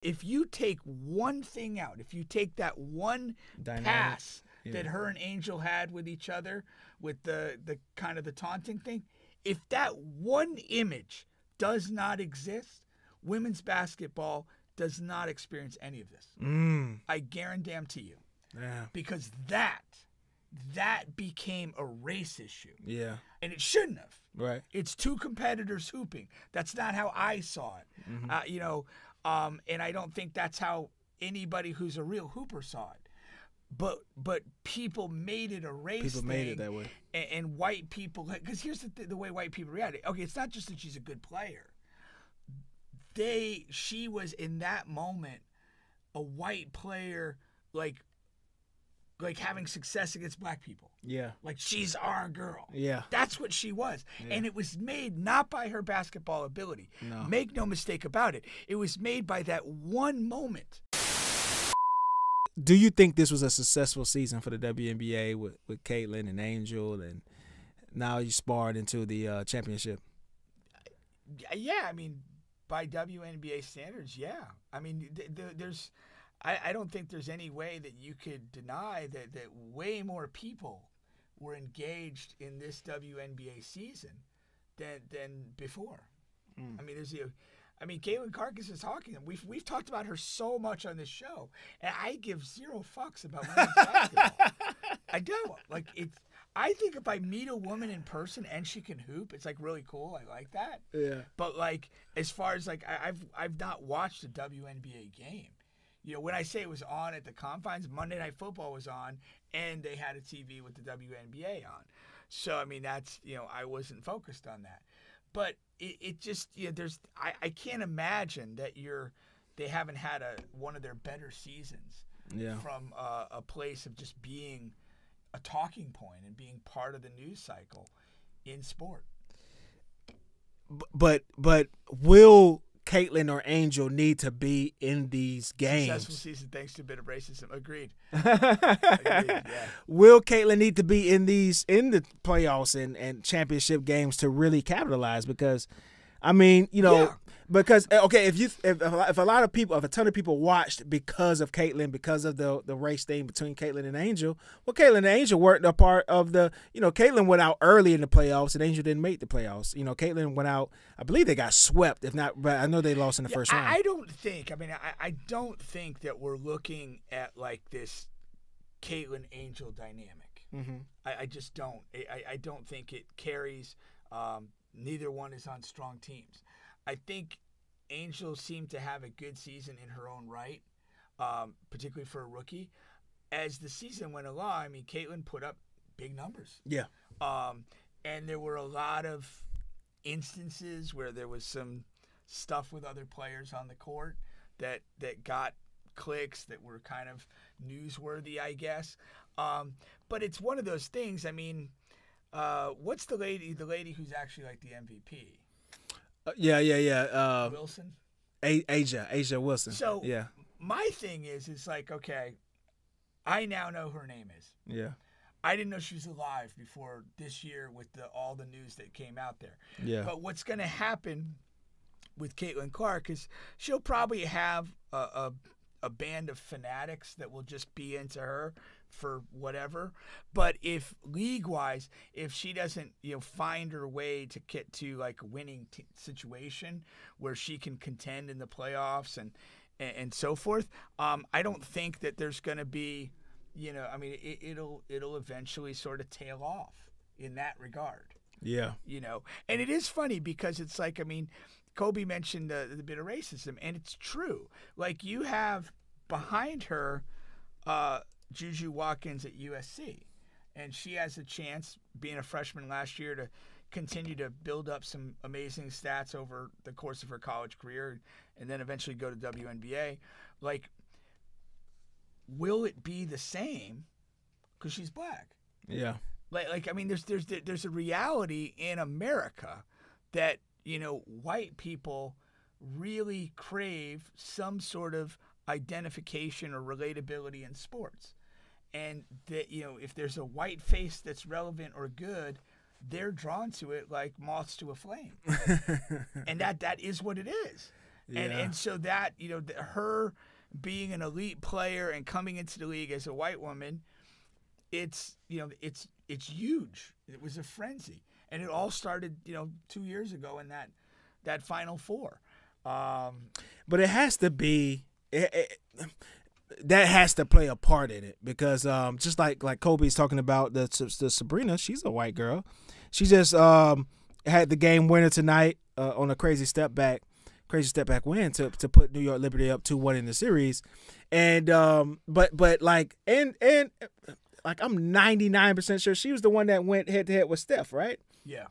If you take one thing out, if you take that one pass that her and Angel had with each other, with the kind of the taunting thing, if that one image does not exist, women's basketball does not experience any of this. I guarantee you. Yeah. Because that became a race issue. Yeah. And it shouldn't have. Right. It's two competitors hooping. That's not how I saw it. And I don't think that's how anybody who's a real hooper saw it. But people made it a race People thing. made it that way. And white people, because here's the way white people reacted. Okay, it's not just that she's a good player. She was in that moment a white player, like having success against black people. Yeah. Like, she's our girl. Yeah. That's what she was. Yeah. And it was made not by her basketball ability. No. Make no mistake about it. It was made by that one moment. Do you think this was a successful season for the WNBA with Caitlin and Angel, and now you sparred into the championship? Yeah, I mean, by WNBA standards, yeah. I mean, there's – I don't think there's any way that you could deny that way more people were engaged in this WNBA season than before. I mean, Caitlin Clark is talking. We've talked about her so much on this show, and I give zero fucks about women's basketball. I don't. Like, I think if I meet a woman in person and she can hoop, it's like really cool. I like that. Yeah. But like, as far as like, I've not watched a WNBA game. You know, when I say it was on at the Confines, Monday Night Football was on, and they had a TV with the WNBA on. So, I mean, that's, I wasn't focused on that. But it just, I can't imagine that they haven't had one of their better seasons from a place of just being a talking point and being part of the news cycle in sport. But will Caitlin or Angel need to be in these games? Successful season thanks to a bit of racism. Agreed. Yeah. Will Caitlin need to be in the playoffs and championship games to really capitalize? Because, I mean, because okay, if a ton of people watched because of Caitlin, because of the race thing between Caitlin and Angel, well, Caitlin and Angel weren't a part of the. Caitlin went out early in the playoffs, and Angel didn't make the playoffs. Caitlin went out. I believe they got swept. If not, but I know they lost in the first round. I don't think. I mean, I don't think that we're looking at like this Caitlin Angel dynamic. Mm-hmm. I just don't. I don't think it carries. Neither one is on strong teams. I think Angel seemed to have a good season in her own right, particularly for a rookie. As the season went along, I mean, Caitlin put up big numbers. Yeah. And there were a lot of instances where there was some stuff with other players on the court that got clicks that were kind of newsworthy, I guess. But it's one of those things. I mean, what's the lady who's actually like the MVP? Wilson? Asia Wilson. So yeah. My thing is like, okay, I now know her name is. Yeah. I didn't know she was alive before this year with all the news that came out there. Yeah. But what's going to happen with Caitlin Clark is she'll probably have a band of fanatics that will just be into her for whatever. But if league-wise, if she doesn't, find her way to get to like a winning situation where she can contend in the playoffs and so forth, I don't think that there's going to be, I mean, it'll eventually sort of tail off in that regard. Yeah. And it is funny because it's like, I mean, Kobe mentioned the bit of racism, and it's true. Like, you have behind her Juju Watkins at USC, and she has a chance, being a freshman last year, to continue to build up some amazing stats over the course of her college career and then eventually go to WNBA. Like, will it be the same because she's black? Yeah. Like I mean, there's a reality in America that, white people really crave some sort of identification or relatability in sports. And that, if there's a white face that's relevant or good, they're drawn to it like moths to a flame. And that is what it is. And so that, her being an elite player and coming into the league as a white woman, it's huge. It was a frenzy. And it all started, 2 years ago in that Final Four. But it has to be that has to play a part in it because just like Kobe's talking about the Sabrina, she's a white girl. She just had the game winner tonight on a crazy step back win to put New York Liberty up 2-1 in the series. And but like I'm 99% sure she was the one that went head to head with Steph, right? Yeah.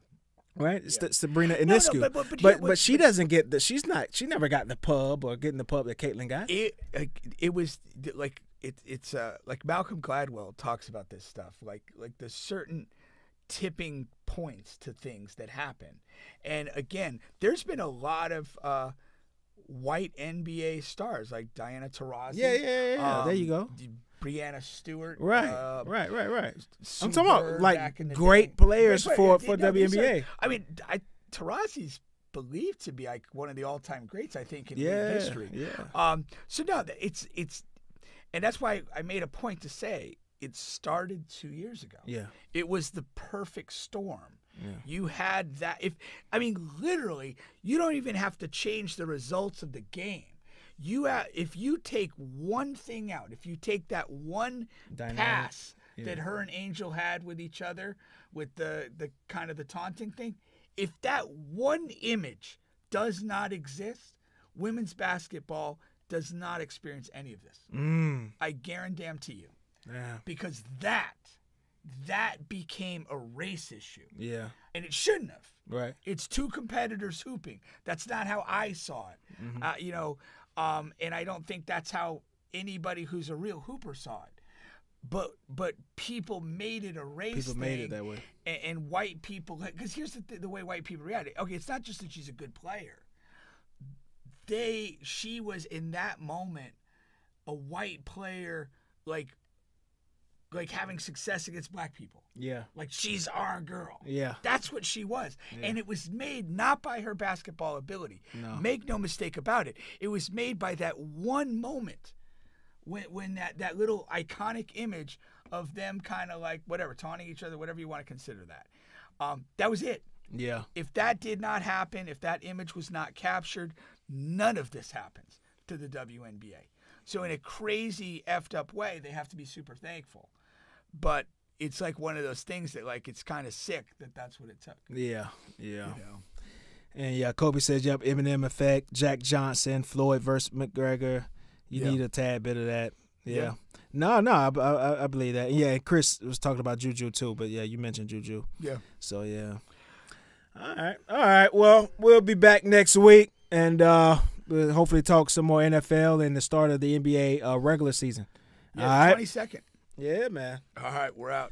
Right, yeah. Sabrina Ionescu, but she doesn't get she never got the pub or getting the pub that Caitlin got. It was like it's like Malcolm Gladwell talks about this stuff, like the certain tipping points to things that happen, and again, there's been a lot of white NBA stars like Diana Taurasi. Yeah. There you go. Brianna Stewart. Right. I'm talking about like great players for WNBA. I mean, Taurasi's believed to be like one of the all-time greats, I think, in league history. Yeah. So no, it's, and that's why I made a point to say it started 2 years ago. Yeah. It was the perfect storm. Yeah. You had that. Literally, you don't even have to change the results of the game. If you take one thing out, if you take that one pass that her and Angel had with each other, with the kind of the taunting thing, if that one image does not exist, women's basketball does not experience any of this. I guarantee you. Yeah. Because that became a race issue. Yeah. And it shouldn't have. Right. It's two competitors hooping. That's not how I saw it. Mm-hmm. And I don't think that's how anybody who's a real hooper saw it. But people made it a race. People made it that way. And white people, because here's the way white people react. Okay, it's not just that she's a good player. She was in that moment a white player, like having success against black people. Yeah. Like, she's our girl. Yeah. That's what she was. Yeah. And it was made not by her basketball ability. No. Make no mistake about it. It was made by that one moment when that little iconic image of them kind of like, whatever, taunting each other, whatever you want to consider that. That was it. Yeah. If that did not happen, if that image was not captured, none of this happens to the WNBA. So in a crazy effed up way, they have to be super thankful. But it's like one of those things that, like, it's kind of sick that that's what it took. Yeah. And yeah, Kobe says, yep, Eminem effect, Jack Johnson, Floyd versus McGregor. You need a tad bit of that. Yeah. No, I believe that. Yeah, Chris was talking about Juju too, but yeah, you mentioned Juju. Yeah. So yeah. All right. Well, we'll be back next week, and we'll hopefully talk some more NFL and the start of the NBA regular season. Yeah, all right. 22nd. Yeah, man. All right, we're out.